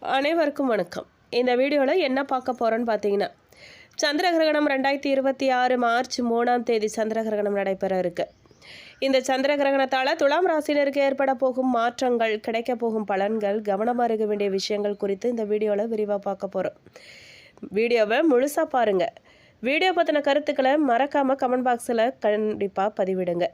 அனைவருக்கும் வணக்கம். இந்த வீடியோவில் என்ன பார்க்க போகிறோன்னு பார்த்தீங்கன்னா, சந்திர கிரகணம் 2026 மார்ச் 3ஆம் தேதி சந்திர கிரகணம் நடைபெற இருக்கு. இந்த சந்திர கிரகணத்தால் துலாம் ராசினருக்கு ஏற்பட போகும் மாற்றங்கள், கிடைக்க போகும் பலன்கள், கவனமாக இருக்க வேண்டிய விஷயங்கள் குறித்து இந்த வீடியோவில் விரிவாக பார்க்க போகிறோம். வீடியோவை முழுசாக பாருங்கள். வீடியோ பற்றின கருத்துக்களை மறக்காமல் கமெண்ட் பாக்ஸில் கண்டிப்பாக பதிவிடுங்க.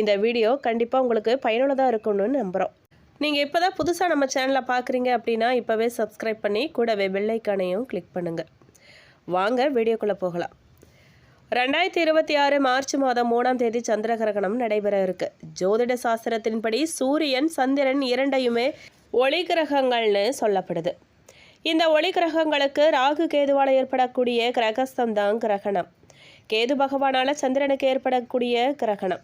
இந்த வீடியோ கண்டிப்பாக உங்களுக்கு பயனுள்ளதாக இருக்கும்னு நம்புகிறோம். நீங்கள் இப்போ தான் புதுசாக நம்ம சேனலில் பார்க்குறீங்க அப்படின்னா இப்போவே சப்ஸ்கிரைப் பண்ணி கூடவே பெல் ஐக்கானையும் கிளிக் பண்ணுங்கள். வாங்க வீடியோக்குள்ளே போகலாம். 2026 மார்ச் மாதம் 3ஆம் தேதி சந்திர கிரகணம் நடைபெற இருக்கு. ஜோதிட சாஸ்திரத்தின்படி சூரியன் சந்திரன் இரண்டையுமே ஒளி கிரகங்கள்னு சொல்லப்படுது. இந்த ஒளி கிரகங்களுக்கு ராகு கேதுவால் ஏற்படக்கூடிய கிரகஸ்தம் தான் கிரகணம். கேது பகவானால் சந்திரனுக்கு ஏற்படக்கூடிய கிரகணம்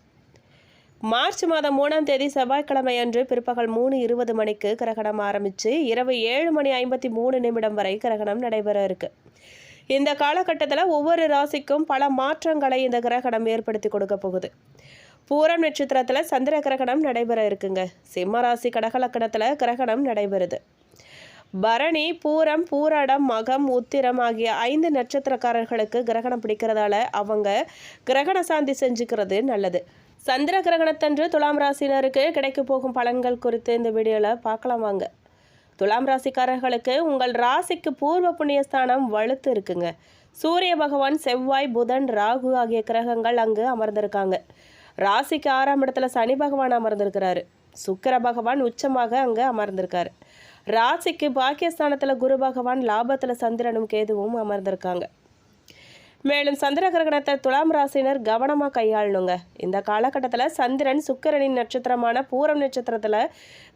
மார்ச் மாதம் 3ஆம் தேதி செவ்வாய்க்கிழமை அன்று பிற்பகல் 3:20 மணிக்கு கிரகணம் ஆரம்பித்து இரவு 7:53 வரை கிரகணம் நடைபெற இருக்கு. இந்த காலகட்டத்தில் ஒவ்வொரு ராசிக்கும் பல மாற்றங்களை இந்த கிரகணம் ஏற்படுத்தி கொடுக்க போகுது. பூரம் நட்சத்திரத்தில் சந்திர கிரகணம் நடைபெற இருக்குங்க. சிம்ம ராசி கடகலக்கணத்தில் கிரகணம் நடைபெறுது. பரணி, பூரம், பூராடம், மகம், உத்திரம் ஆகிய 5 நட்சத்திரக்காரர்களுக்கு கிரகணம் பிடிக்கிறதால அவங்க கிரகண சாந்தி செஞ்சுக்கிறது நல்லது. சந்திர கிரகணத்தன்று துலாம் ராசினருக்கு கிடைக்க போகும் பலன்கள் குறித்து இந்த வீடியோவில் பார்க்கலாம் வாங்க. துலாம் ராசிக்காரர்களுக்கு உங்கள் ராசிக்கு பூர்வ புண்ணியஸ்தானம் வலுத்து இருக்குங்க. சூரிய பகவான், செவ்வாய், புதன், ராகு ஆகிய கிரகங்கள் அங்கு அமர்ந்திருக்காங்க. ராசிக்கு 6ஆம் இடத்துல சனி பகவான் அமர்ந்திருக்கிறாரு. சுக்கிர பகவான் உச்சமாக அங்கே அமர்ந்திருக்காரு. ராசிக்கு பாக்கியஸ்தானத்தில் குரு பகவான், லாபத்தில் சந்திரனும் கேதுவும் அமர்ந்திருக்காங்க. மேலும் சந்திர கிரகணத்தை துலாம் ராசினர் கவனமாக கையாளணுங்க. இந்த காலகட்டத்தில் சந்திரன் சுக்கிரனின் நட்சத்திரமான பூரம் நட்சத்திரத்தில்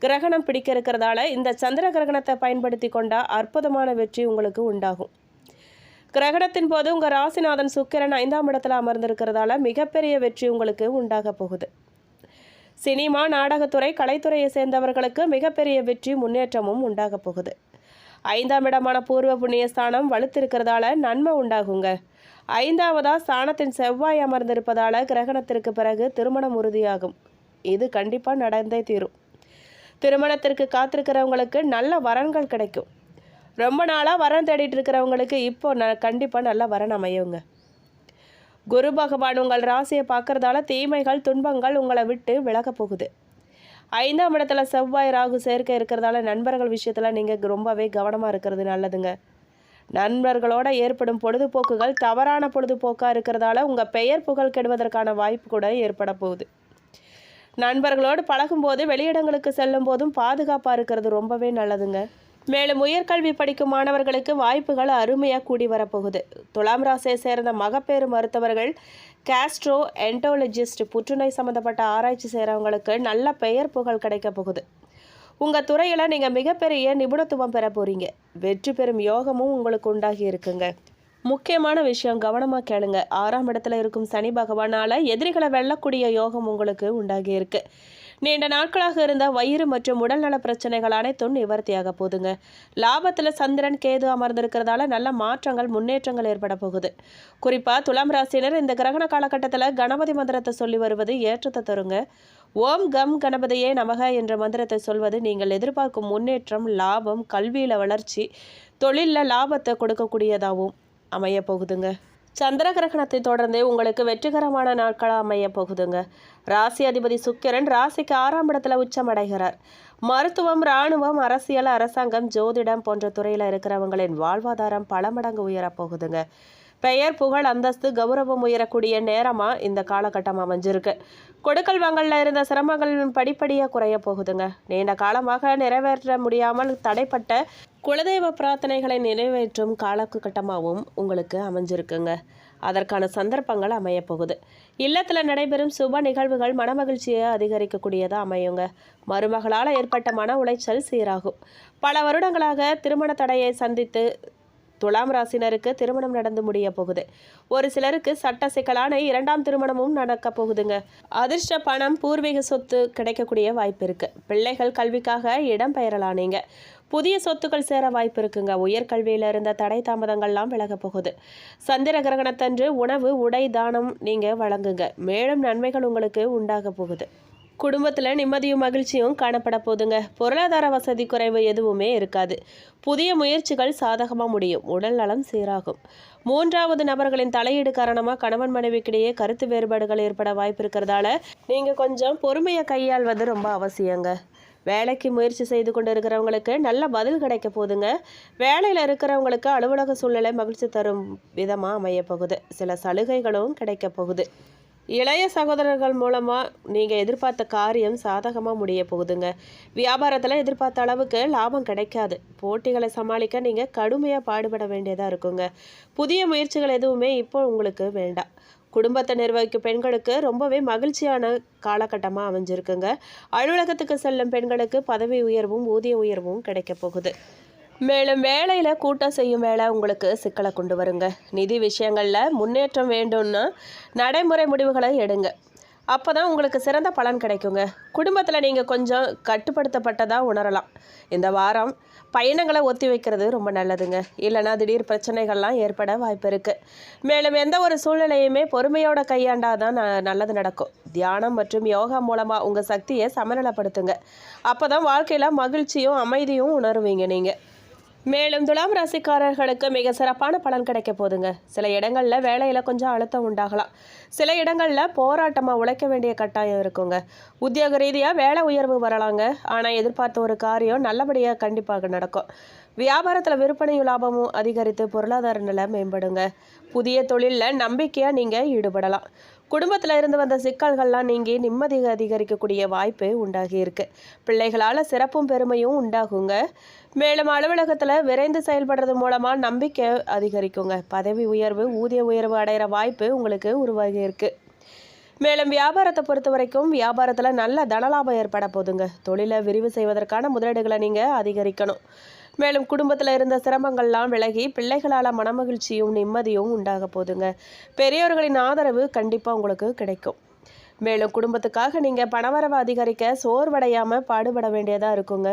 கிரகணம் பிடிக்க இருக்கிறதால இந்த சந்திர கிரகணத்தை பயன்படுத்தி கொண்டால் அற்புதமான வெற்றி உங்களுக்கு உண்டாகும். கிரகணத்தின் போது உங்கள் ராசிநாதன் சுக்கிரன் 5ஆம் இடத்துல அமர்ந்திருக்கிறதால மிகப்பெரிய வெற்றி உங்களுக்கு உண்டாக போகுது. சினிமா, நாடகத்துறை, கலைத்துறையை சேர்ந்தவர்களுக்கு மிகப்பெரிய வெற்றி, முன்னேற்றமும் உண்டாக போகுது. 5ஆம் இடமான பூர்வ புண்ணியஸ்தானம் வலுத்திருக்கிறதால நன்மை உண்டாகுங்க. 5ஆவதா ஸ்தானத்தின் செவ்வாய் அமர்ந்திருப்பதால் கிரகணத்திற்கு பிறகு திருமணம் உறுதியாகும். இது கண்டிப்பாக நடந்தே தீரும். திருமணத்திற்கு காத்திருக்கிறவங்களுக்கு நல்ல வரன்கள் கிடைக்கும். ரொம்ப நாளாக வரன் தேடிட்டு இருக்கிறவங்களுக்கு இப்போ கண்டிப்பாக நல்ல வரன் அமையுங்க. குரு பகவான் உங்கள் ராசியை பார்க்கறதால தீமைகள், துன்பங்கள் உங்களை விட்டு விலக போகுது. 5ஆம் இடத்துல செவ்வாய், ராகு சேர்க்க இருக்கிறதால நண்பர்கள் விஷயத்தில் நீங்கள் ரொம்பவே கவனமாக இருக்கிறது நல்லதுங்க. நண்பர்களோட ஏற்படும் பொழுதுபோக்குகள் தவறான பொழுதுபோக்காக இருக்கிறதால உங்கள் பெயர் புகழ் கெடுவதற்கான வாய்ப்பு கூட ஏற்பட போகுது. நண்பர்களோடு பழகும்போது, வெளியிடங்களுக்கு செல்லும் போதும் பாதுகாப்பாக இருக்கிறது ரொம்பவே நல்லதுங்க. மேலும் உயர்கல்வி படிக்கும் மாணவர்களுக்கு வாய்ப்புகள் அருமையாக கூடி வரப்போகுது. துலாம் ராசியை சேர்ந்த மகப்பேறு மருத்துவர்கள், கேஸ்ட்ரோ என்டோலஜிஸ்ட், புற்றுநோய் சம்மந்தப்பட்ட ஆராய்ச்சி செய்கிறவங்களுக்கு நல்ல பெயர் புகழ் கிடைக்க போகுது. உங்கள் துறையில் நீங்கள் மிகப்பெரிய நிபுணத்துவம் பெற போகிறீங்க. வெற்றி பெறும் யோகமும் உங்களுக்கு உண்டாகி இருக்குங்க. முக்கியமான விஷயம், கவனமாக கேளுங்க. 6ஆம் இடத்துல இருக்கும் சனி பகவானால் எதிரிகளை வெல்லக்கூடிய யோகம் உங்களுக்கு உண்டாகி இருக்கு. நீண்ட நாட்களாக இருந்த வயிறு மற்றும் உடல்நல பிரச்சனைகள் அனைத்தும் நிவர்த்தியாக போகுதுங்க. லாபத்தில் சந்திரன், கேது அமர்ந்திருக்கிறதால நல்ல மாற்றங்கள், முன்னேற்றங்கள் ஏற்பட போகுது. குறிப்பாக துலாம் ராசினர் இந்த கிரகண காலகட்டத்தில் கணபதி மந்திரத்தை சொல்லி வருவது ஏற்றத்தை தருங்க. ஓம் கம் கணபதியே நமக என்ற மந்திரத்தை சொல்வது நீங்கள் எதிர்பார்க்கும் முன்னேற்றம், லாபம், கல்வியில் வளர்ச்சி, தொழிலில் லாபத்தை கொடுக்கக்கூடியதாகவும் அமைய போகுதுங்க. சந்திர கிரகணத்தை தொடர்ந்து உங்களுக்கு வெற்றிகரமான நாட்களாக அமைய போகுதுங்க. ராசி அதிபதி சுக்கிரன் ராசிக்கு 6ஆம் இடத்துல உச்சமடைகிறார். மருத்துவம், இராணுவம், அரசியல், அரசாங்கம், ஜோதிடம் போன்ற துறையில் இருக்கிறவங்களின் வாழ்வாதாரம் பல மடங்கு உயரப்போகுதுங்க. பெயர், புகழ், அந்தஸ்து, கௌரவம் உயரக்கூடிய நேரமாக இந்த காலகட்டம் அமைஞ்சிருக்கு. கொடுக்கல் வாங்கலில் இருந்த சிரமங்கள் படிப்படியாக குறைய போகுதுங்க. நீண்ட காலமாக நிறைவேற்ற முடியாமல் தடைப்பட்ட குலதெய்வ பிரார்த்தனைகளை நிறைவேற்றும் காலகட்டமாகவும் உங்களுக்கு அமைஞ்சிருக்குங்க. அதற்கான சந்தர்ப்பங்கள் அமையப்போகுது. இல்லத்தில் நடைபெறும் சுப நிகழ்வுகள் மனமகிழ்ச்சியை அதிகரிக்கக்கூடியதாக அமையுங்க. மருமகளால் ஏற்பட்ட மன உளைச்சல் சீராகும். பல வருடங்களாக திருமண தடையை சந்தித்து துலாம் ராசினருக்கு திருமணம் நடந்து முடிய போகுது. ஒரு சிலருக்கு சட்ட சிக்கலான 2ஆம் திருமணமும் நடக்க போகுதுங்க. அதிர்ஷ்ட பணம், பூர்வீக சொத்து கிடைக்கக்கூடிய வாய்ப்பு இருக்கு. பிள்ளைகள் கல்விக்காக இடம் பெயரலானீங்க. புதிய சொத்துக்கள் சேர வாய்ப்பு இருக்குங்க. உயர்கல்வியில் இருந்த தடை தாமதங்கள்லாம் விலக போகுது. சந்திர கிரகணத்தன்று உணவு, உடை தானம் நீங்கள் வழங்குங்க. மேலும் நன்மைகள் உங்களுக்கு உண்டாக போகுது. குடும்பத்தில் நிம்மதியும் மகிழ்ச்சியும் காணப்பட போதுங்க. பொருளாதார வசதி குறைவு எதுவுமே இருக்காது. புதிய முயற்சிகள் சாதகமாக முடியும். உடல் நலம் சீராகும். மூன்றாவது நபர்களின் தலையீடு காரணமாக கணவன் மனைவிக்கிடையே கருத்து வேறுபாடுகள் ஏற்பட வாய்ப்பு இருக்கிறதால நீங்கள் கொஞ்சம் பொறுமையை கையாள்வது ரொம்ப அவசியங்க. வேலைக்கு முயற்சி செய்து கொண்டு இருக்கிறவங்களுக்கு நல்ல பதில் கிடைக்க போகுதுங்க. வேலையில் இருக்கிறவங்களுக்கு அலுவலக சூழ்நிலை மகிழ்ச்சி தரும் விதமாக அமைய போகுது. சில சலுகைகளும் கிடைக்க போகுது. இளைய சகோதரர்கள் மூலமாக நீங்கள் எதிர்பார்த்த காரியம் சாதகமாக முடிய போகுதுங்க. வியாபாரத்தில் எதிர்பார்த்த அளவுக்கு லாபம் கிடைக்காது. போட்டிகளை சமாளிக்க நீங்கள் கடுமையாக பாடுபட வேண்டியதாக இருக்குங்க. புதிய முயற்சிகள் எதுவுமே இப்போ உங்களுக்கு வேண்டாம். குடும்பத்தை நிர்வகிக்கும் பெண்களுக்கு ரொம்பவே மகிழ்ச்சியான காலகட்டமாக அமைஞ்சிருக்குங்க. அலுவலகத்துக்கு செல்லும் பெண்களுக்கு பதவி உயர்வும் ஊதிய உயர்வும் கிடைக்க போகுது. மேலும் வேலையில் கூட்டம் செய்யும் வேலை உங்களுக்கு சிக்கலை கொண்டு வருங்க. நிதி விஷயங்களில் முன்னேற்றம் வேண்டும்னா நடைமுறை முடிவுகளை எடுங்க. அப்போ தான் உங்களுக்கு சிறந்த பலன் கிடைக்குங்க. குடும்பத்தில் நீங்கள் கொஞ்சம் கட்டுப்படுத்தப்பட்டதாக உணரலாம். இந்த வாரம் பயணங்களை ஒத்தி வைக்கிறது ரொம்ப நல்லதுங்க. இல்லைனா திடீர் பிரச்சனைகள்லாம் ஏற்பட வாய்ப்பு இருக்குது. மேலும் எந்த ஒரு சூழ்நிலையுமே பொறுமையோட கையாண்டாதான் நல்லது நடக்கும். தியானம் மற்றும் யோகா மூலமாக உங்கள் சக்தியை சமநிலைப்படுத்துங்க. அப்போ தான் வாழ்க்கையில் மகிழ்ச்சியும் அமைதியும் உணருவீங்க நீங்கள். மேலும் துலாம் ராசிக்காரர்களுக்கு மிக சிறப்பான பலன் கிடைக்க போதுங்க. சில இடங்களில் வேலையில் கொஞ்சம் அழுத்தம் உண்டாகலாம். சில இடங்களில் போராட்டமாக உழைக்க வேண்டிய கட்டாயம் இருக்குங்க. உத்தியோக ரீதியாக வேலை உயர்வு வரலாங்க. ஆனால் எதிர்பார்த்த ஒரு காரியம் நல்லபடியாக கண்டிப்பாக நடக்கும். வியாபாரத்தில் விற்பனையும் லாபமும் அதிகரித்து பொருளாதார நிலை மேம்படுங்க. புதிய தொழிலில் நம்பிக்கையாக நீங்கள் ஈடுபடலாம். குடும்பத்தில் இருந்து வந்த சிக்கல்கள்லாம் நீங்கி நிம்மதி அதிகரிக்கக்கூடிய வாய்ப்பு உண்டாகி இருக்கு. பிள்ளைகளால் சிறப்பும் பெருமையும் உண்டாகுங்க. மேலும் அலுவலகத்தில் விரைந்து செயல்படுறது மூலமாக நம்பிக்கை அதிகரிக்குங்க. பதவி உயர்வு ஊதிய உயர்வு அடைகிற வாய்ப்பு உங்களுக்கு உருவாகி இருக்கு. மேலும் வியாபாரத்தை பொறுத்த வரைக்கும் வியாபாரத்தில் நல்ல தனலாபம் ஏற்பட போதுங்க. தொழிலை விரிவு செய்வதற்கான முதலீடுகளை நீங்கள் அதிகரிக்கணும். மேலும் குடும்பத்தில் இருந்த சிரமங்கள்லாம் விலகி பிள்ளைகளால் மனமகிழ்ச்சியும் நிம்மதியும் உண்டாக போதுங்க. பெரியவர்களின் ஆதரவு கண்டிப்பாக உங்களுக்கு கிடைக்கும். மேலும் குடும்பத்துக்காக நீங்கள் பணவரவை அதிகரிக்க சோர்வடையாமல் பாடுபட வேண்டியதாக இருக்குங்க.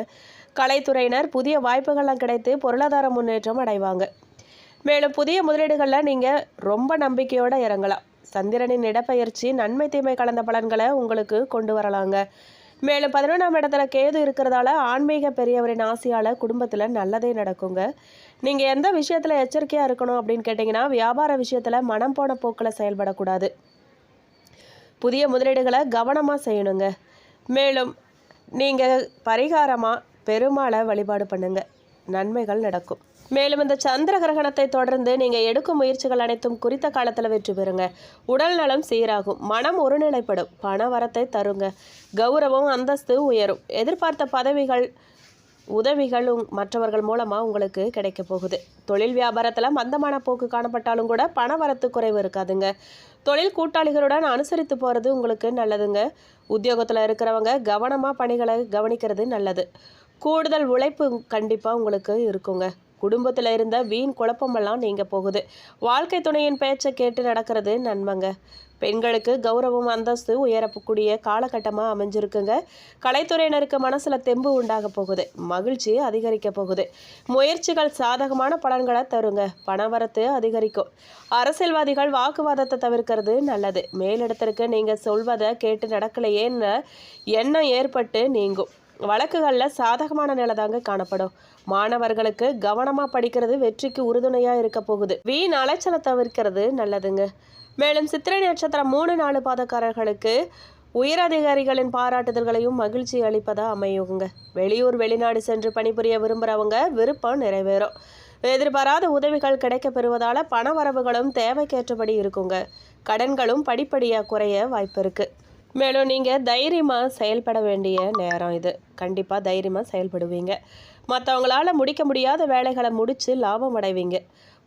கலைத்துறையினர் புதிய வாய்ப்புகள்லாம் கிடைத்து பொருளாதார முன்னேற்றம் அடைவாங்க. மேலும் புதிய முதலீடுகளில் நீங்கள் ரொம்ப நம்பிக்கையோடு இறங்கலாம். சந்திரனின் இடப்பெயர்ச்சி நன்மை தீமை கலந்த பலன்களை உங்களுக்கு கொண்டு வரலாங்க. மேலும் 11ஆம் இடத்துல கேது இருக்கிறதால ஆன்மீக பெரியவரின் ஆசையால் குடும்பத்தில் நல்லதே நடக்குங்க. நீங்கள் எந்த விஷயத்தில் எச்சரிக்கையாக இருக்கணும் அப்படின்னு கேட்டிங்கன்னா, வியாபார விஷயத்தில் மனம் போன போக்கில் செயல்படக்கூடாது. புதிய முதலீடுகளை கவனமாக செய்யணுங்க. மேலும் நீங்கள் பரிகாரமாக பெருமாளை வழிபாடு பண்ணுங்க. நன்மைகள் நடக்கும். மேலும் இந்த சந்திர கிரகணத்தை தொடர்ந்து நீங்கள் எடுக்கும் முயற்சிகள் அனைத்தும் குறித்த காலத்தில் வெற்றி பெறுங்க. உடல் நலம் சீராகும். மனம் ஒருநிலைப்படும். பண வரத்தை தருங்க. கௌரவம் அந்தஸ்து உயரும். எதிர்பார்த்த பதவிகள் உதவிகளும் மற்றவர்கள் மூலமாக உங்களுக்கு கிடைக்க போகுது. தொழில் வியாபாரத்தில் மந்தமான போக்கு காணப்பட்டாலும் கூட பண வரத்து குறைவு இருக்காதுங்க. தொழில் கூட்டாளிகளுடன் அனுசரித்து போகிறது உங்களுக்கு நல்லதுங்க. உத்தியோகத்தில் இருக்கிறவங்க கவனமாக பணிகளை கவனிக்கிறது நல்லது. கூடுதல் உழைப்பு கண்டிப்பாக உங்களுக்கு இருக்குங்க. குடும்பத்தில் இருந்த வீண் குழப்பமெல்லாம் நீங்கள் போகுது. வாழ்க்கை துணையின் பேச்சை கேட்டு நடக்கிறது நன்மைங்க. பெண்களுக்கு கௌரவம் அந்தஸ்து உயரக்கூடிய காலகட்டமாக அமைஞ்சிருக்குங்க. கலைத்துறையினருக்கு மனசில் தெம்பு உண்டாக போகுது. மகிழ்ச்சி அதிகரிக்க போகுது. முயற்சிகள் சாதகமான பலன்களை தருங்க. பணவரத்து அதிகரிக்கும். அரசியல்வாதிகள் வாக்குவாதத்தை தவிர்க்கிறது நல்லது. மேலிடத்திற்கு நீங்கள் சொல்வதை கேட்டு நடக்கலையேன்னு எண்ணம் ஏற்பட்டு நீங்கும். வழக்குகளில் சாதகமான நிலை தாங்க காணப்படும். மாணவர்களுக்கு கவனமாக படிக்கிறது வெற்றிக்கு உறுதுணையாக இருக்க போகுது. வீண் அலைச்சலை தவிர்க்கிறது நல்லதுங்க. மேலும் சித்திரை நட்சத்திரம் 3-4 பாதக்காரர்களுக்கு உயரதிகாரிகளின் பாராட்டுதல்களையும் மகிழ்ச்சி அளிப்பதாக அமையுங்க. வெளியூர் வெளிநாடு சென்று பணிபுரிய விரும்புகிறவங்க விருப்பம் நிறைவேறும். எதிர்பாராத உதவிகள் கிடைக்க பெறுவதால் பண வரவுகளும் தேவைக்கேற்றபடி இருக்குங்க. கடன்களும் படிப்படியாக குறைய வாய்ப்பு இருக்குது. மேலும் நீங்கள் தைரியமாக செயல்பட வேண்டிய நேரம் இது. கண்டிப்பாக தைரியமாக செயல்படுவீங்க. மற்றவங்களால முடிக்க முடியாத வேலைகளை முடித்து லாபம் அடைவீங்க.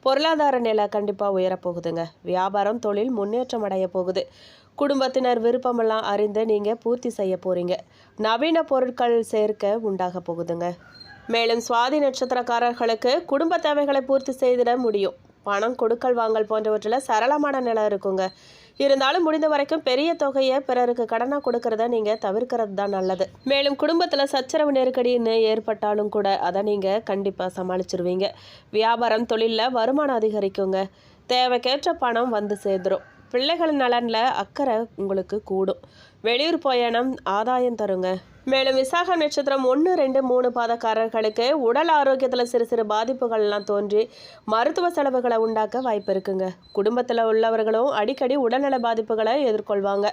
பொருளாதார நிலை கண்டிப்பாக உயரப்போகுதுங்க. வியாபாரம் தொழில் முன்னேற்றம் அடைய போகுது. குடும்பத்தினர் விருப்பமெல்லாம் அறிந்து நீங்கள் பூர்த்தி செய்ய போகிறீங்க. நவீன பொருட்கள் சேர்க்க உண்டாக போகுதுங்க. மேலும் சுவாதி நட்சத்திரக்காரர்களுக்கு குடும்ப தேவைகளை பூர்த்தி செய்திட முடியும். பணம் கொடுக்கல் வாங்கல் போன்றவற்றில் சரளமான நிலை இருக்குங்க. இருந்தாலும் முடிந்த வரைக்கும் பெரிய தொகையை பிறருக்கு கடனாக கொடுக்கறத நீங்கள் தவிர்க்கிறது தான் நல்லது. மேலும் குடும்பத்தில் சச்சரவு நெருக்கடின்னு ஏற்பட்டாலும் கூட அதை நீங்கள் கண்டிப்பாக சமாளிச்சிருவீங்க. வியாபாரம் தொழிலில் வருமானம் அதிகரிக்குங்க. தேவைக்கேற்ற பணம் வந்து சேர்ந்துடும். பிள்ளைகள் நலனில் அக்கறை உங்களுக்கு கூடும். வெளியூர் பயணம் ஆதாயம் தருங்க. மேலும் விசாகம் நட்சத்திரம் 1, 2, 3 பாதக்காரர்களுக்கு உடல் ஆரோக்கியத்தில் சிறு சிறு பாதிப்புகள்லாம் தோன்றி மருத்துவ செலவுகளை உண்டாக்க வாய்ப்பு இருக்குங்க. குடும்பத்தில் உள்ளவர்களும் அடிக்கடி உடல்நல பாதிப்புகளை எதிர்கொள்வாங்க.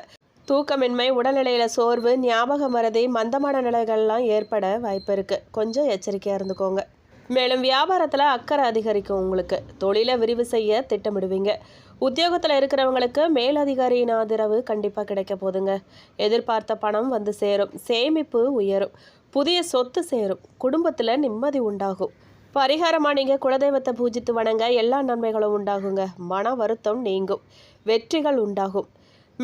தூக்கமின்மை, உடல்நிலையில் சோர்வு, ஞாபக மறதி, மந்தமான நிலைகள்லாம் ஏற்பட வாய்ப்பு இருக்குது. கொஞ்சம் எச்சரிக்கையாக இருந்துக்கோங்க. மேலும் வியாபாரத்தில் அக்கறை அதிகரிக்கும். உங்களுக்கு தொழிலை விரிவு செய்ய திட்டமிடுவீங்க. உத்தியோகத்தில் இருக்கிறவங்களுக்கு மேலதிகாரியின் ஆதரவு கண்டிப்பாக கிடைக்க போதுங்க. எதிர்பார்த்த பணம் வந்து சேரும். சேமிப்பு உயரும். புதிய சொத்து சேரும். குடும்பத்தில் நிம்மதி உண்டாகும். பரிகாரமாக நீங்கள் குலதெய்வத்தை பூஜித்து வணங்க எல்லா நன்மைகளும் உண்டாகுங்க. மன வருத்தம் நீங்கும். வெற்றிகள் உண்டாகும்.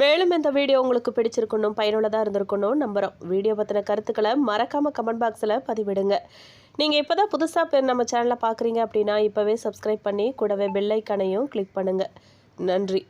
மேலும் இந்த வீடியோ உங்களுக்கு பிடிச்சிருக்கணும், பயனுள்ளதாக இருந்திருக்கணும் நம்புகிறோம். வீடியோ பற்றின கருத்துக்களை மறக்காமல் கமெண்ட் பாக்ஸில் பதிவிடுங்க. நீங்கள் இப்போ தான் புதுசாக நம்ம சேனலை பார்க்குறீங்க அப்படின்னா இப்போவே சப்ஸ்கிரைப் பண்ணி கூடவே பெல் ஐக்கானையும் கிளிக் பண்ணுங்கள். நன்றி.